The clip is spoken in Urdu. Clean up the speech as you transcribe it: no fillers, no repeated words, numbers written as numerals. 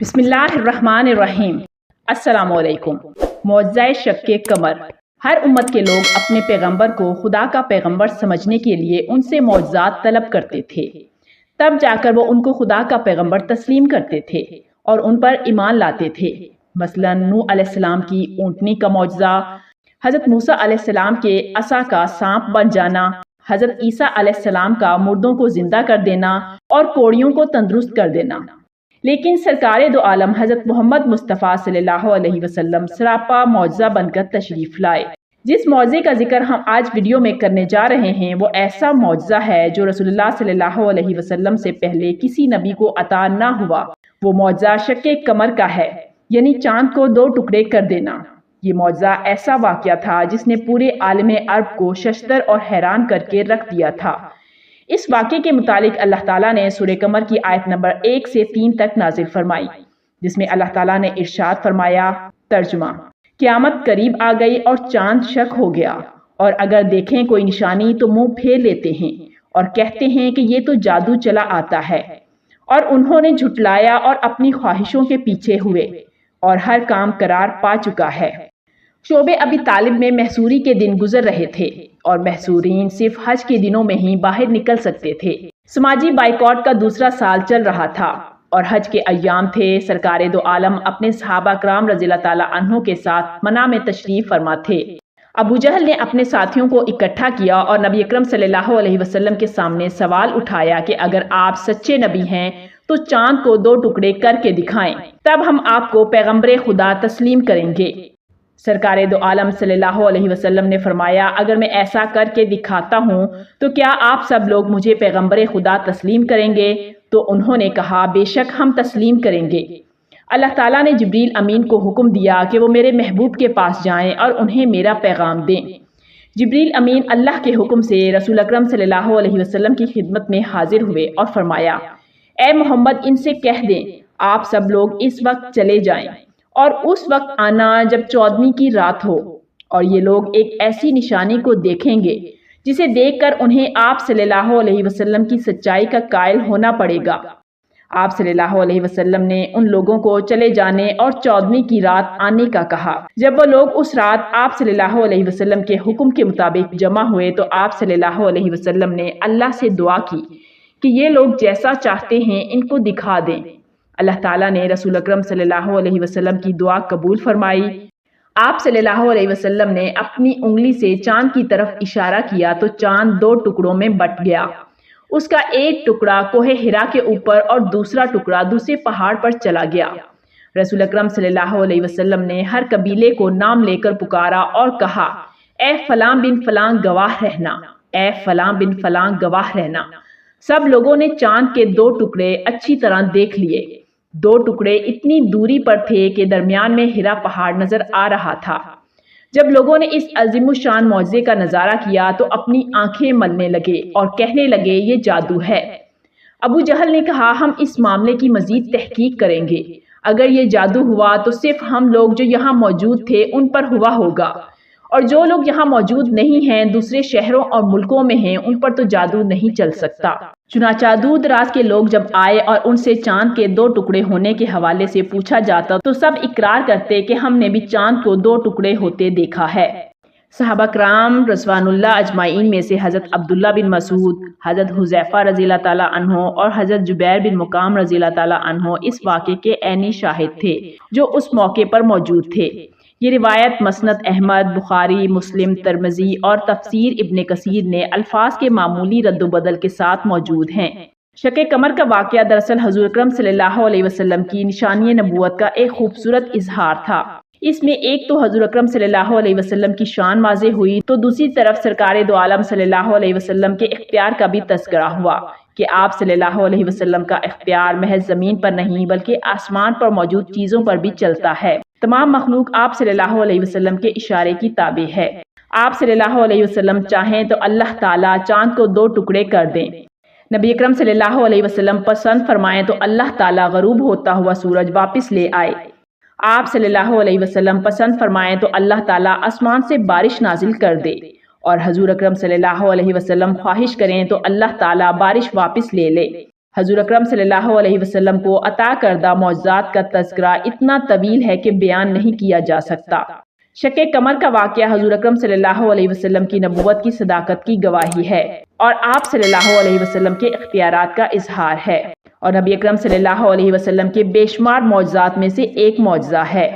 بسم اللہ الرحمن الرحیم۔ السلام علیکم۔ معجزہ شق قمر۔ ہر امت کے لوگ اپنے پیغمبر کو خدا کا پیغمبر سمجھنے کے لیے ان سے معجزات طلب کرتے تھے، تب جا کر وہ ان کو خدا کا پیغمبر تسلیم کرتے تھے اور ان پر ایمان لاتے تھے۔ مثلا نوح علیہ السلام کی اونٹنی کا معجزہ، حضرت موسیٰ علیہ السلام کے عصا کا سانپ بن جانا، حضرت عیسیٰ علیہ السلام کا مردوں کو زندہ کر دینا اور کوڑیوں کو تندرست کر دینا۔ لیکن سرکار دو عالم حضرت محمد مصطفیٰ صلی اللہ علیہ وسلم سراپا معجزہ بن کر تشریف لائے۔ جس معجزے کا ذکر ہم آج ویڈیو میں کرنے جا رہے ہیں وہ ایسا معجزہ ہے جو رسول اللہ صلی اللہ علیہ وسلم سے پہلے کسی نبی کو عطا نہ ہوا۔ وہ معجزہ شق قمر کا ہے، یعنی چاند کو دو ٹکڑے کر دینا۔ یہ معجزہ ایسا واقعہ تھا جس نے پورے عالم عرب کو ششدر اور حیران کر کے رکھ دیا تھا۔ اس واقعے کے متعلق اللہ تعالیٰ نے سورہ قمر کی آیت نمبر 1 سے 3 تک نازل فرمائی، جس میں اللہ تعالیٰ نے ارشاد فرمایا، ترجمہ: قیامت قریب آ گئی اور چاند شک ہو گیا، اور اگر دیکھیں کوئی نشانی تو منہ پھیر لیتے ہیں اور کہتے ہیں کہ یہ تو جادو چلا آتا ہے، اور انہوں نے جھٹلایا اور اپنی خواہشوں کے پیچھے ہوئے، اور ہر کام قرار پا چکا ہے۔ شعب ابی طالب میں محصوری کے دن گزر رہے تھے اور محصورین صرف حج کے دنوں میں ہی باہر نکل سکتے تھے۔ سماجی بائیکاٹ کا دوسرا سال چل رہا تھا اور حج کے ایام تھے۔ سرکار دو عالم اپنے صحابہ کرام رضی اللہ تعالیٰ عنہ کے ساتھ منع میں تشریف فرما تھے۔ ابو جہل نے اپنے ساتھیوں کو اکٹھا کیا اور نبی اکرم صلی اللہ علیہ وسلم کے سامنے سوال اٹھایا کہ اگر آپ سچے نبی ہیں تو چاند کو دو ٹکڑے کر کے دکھائیں، تب ہم آپ کو پیغمبر خدا تسلیم کریں گے۔ سرکار دو عالم صلی اللہ علیہ وسلم نے فرمایا، اگر میں ایسا کر کے دکھاتا ہوں تو کیا آپ سب لوگ مجھے پیغمبر خدا تسلیم کریں گے؟ تو انہوں نے کہا، بے شک ہم تسلیم کریں گے۔ اللہ تعالیٰ نے جبریل امین کو حکم دیا کہ وہ میرے محبوب کے پاس جائیں اور انہیں میرا پیغام دیں۔ جبریل امین اللہ کے حکم سے رسول اکرم صلی اللہ علیہ وسلم کی خدمت میں حاضر ہوئے اور فرمایا، اے محمد، ان سے کہہ دیں آپ سب لوگ اس وقت چلے جائیں اور اس وقت آنا جب 14ویں کی رات ہو، اور یہ لوگ ایک ایسی نشانی کو دیکھیں گے جسے دیکھ کر انہیں آپ صلی اللہ علیہ وسلم کی سچائی کا قائل ہونا پڑے گا۔ آپ صلی اللہ علیہ وسلم نے ان لوگوں کو چلے جانے اور 14ویں کی رات آنے کا کہا۔ جب وہ لوگ اس رات آپ صلی اللہ علیہ وسلم کے حکم کے مطابق جمع ہوئے تو آپ صلی اللہ علیہ وسلم نے اللہ سے دعا کی کہ یہ لوگ جیسا چاہتے ہیں ان کو دکھا دیں۔ اللہ تعالیٰ نے رسول اکرم صلی اللہ علیہ وسلم کی دعا قبول فرمائی۔ آپ صلی اللہ علیہ وسلم نے اپنی انگلی سے چاند کی طرف اشارہ کیا تو چاند دو ٹکڑوں میں بٹ گیا۔ اس کا ایک ٹکڑا کوہ ہرا کے اوپر اور دوسرا ٹکڑا دوسرے پہاڑ پر چلا گیا۔ رسول اکرم صلی اللہ علیہ وسلم نے ہر قبیلے کو نام لے کر پکارا اور کہا، اے فلاں بن فلاں گواہ رہنا، اے فلاں بن فلاں گواہ رہنا۔ سب لوگوں نے چاند کے دو ٹکڑے اچھی طرح دیکھ لیے۔ دو ٹکڑے اتنی دوری پر تھے کہ درمیان میں ہرا پہاڑ نظر آ رہا تھا۔ جب لوگوں نے اس عظیم الشان معجزے کا نظارہ کیا تو اپنی آنکھیں ملنے لگے اور کہنے لگے، یہ جادو ہے۔ ابو جہل نے کہا، ہم اس معاملے کی مزید تحقیق کریں گے۔ اگر یہ جادو ہوا تو صرف ہم لوگ جو یہاں موجود تھے ان پر ہوا ہوگا، اور جو لوگ یہاں موجود نہیں ہیں، دوسرے شہروں اور ملکوں میں ہیں، ان پر تو جادو نہیں چل سکتا۔ چنانچہ دور دراز کے لوگ جب آئے اور ان سے چاند کے دو ٹکڑے ہونے کے حوالے سے پوچھا جاتا تو سب اقرار کرتے کہ ہم نے بھی چاند کو دو ٹکڑے ہوتے دیکھا ہے۔ صحابہ کرام رضوان اللہ اجمعین میں سے حضرت عبداللہ بن مسعود، حضرت حذیفہ رضی اللہ تعالیٰ عنہ اور حضرت جبیر بن مکام رضی اللہ تعالیٰ عنہ اس واقعے کے عینی شاہد تھے جو اس موقع پر موجود تھے۔ یہ روایت مسند احمد، بخاری، مسلم، ترمذی اور تفسیر ابن کثیر نے الفاظ کے معمولی رد و بدل کے ساتھ موجود ہیں۔ شق قمر کا واقعہ دراصل حضور اکرم صلی اللہ علیہ وسلم کی نشانی نبوت کا ایک خوبصورت اظہار تھا۔ اس میں ایک تو حضور اکرم صلی اللہ علیہ وسلم کی شان واضح ہوئی تو دوسری طرف سرکار دو عالم صلی اللہ علیہ وسلم کے اختیار کا بھی تذکرہ ہوا کہ آپ صلی اللہ علیہ وسلم کا اختیار محض زمین پر نہیں بلکہ آسمان پر موجود چیزوں پر بھی چلتا ہے۔ تمام مخلوق آپ صلی اللہ علیہ وسلم کے اشارے کی تابع ہے۔ آپ صلی اللہ علیہ وسلم چاہیں تو اللہ تعالیٰ چاند کو دو ٹکڑے کر دیں۔ نبی اکرم صلی اللہ علیہ وسلم پسند فرمائیں تو اللہ تعالیٰ غروب ہوتا ہوا سورج واپس لے آئے۔ آپ صلی اللہ علیہ وسلم پسند فرمائیں تو اللہ تعالیٰ آسمان سے بارش نازل کر دے، اور حضور اکرم صلی اللہ علیہ وسلم خواہش کریں تو اللہ تعالیٰ بارش واپس لے لے۔ حضور اکرم صلی اللہ علیہ وسلم کو عطا کردہ معجزات کا تذکرہ اتنا طویل ہے کہ بیان نہیں کیا جا سکتا۔ شق قمر کا واقعہ حضور اکرم صلی اللہ علیہ وسلم کی نبوت کی صداقت کی گواہی ہے اور آپ صلی اللہ علیہ وسلم کے اختیارات کا اظہار ہے، اور نبی اکرم صلی اللہ علیہ وسلم کے بے شمار معجزات میں سے ایک معجزہ ہے۔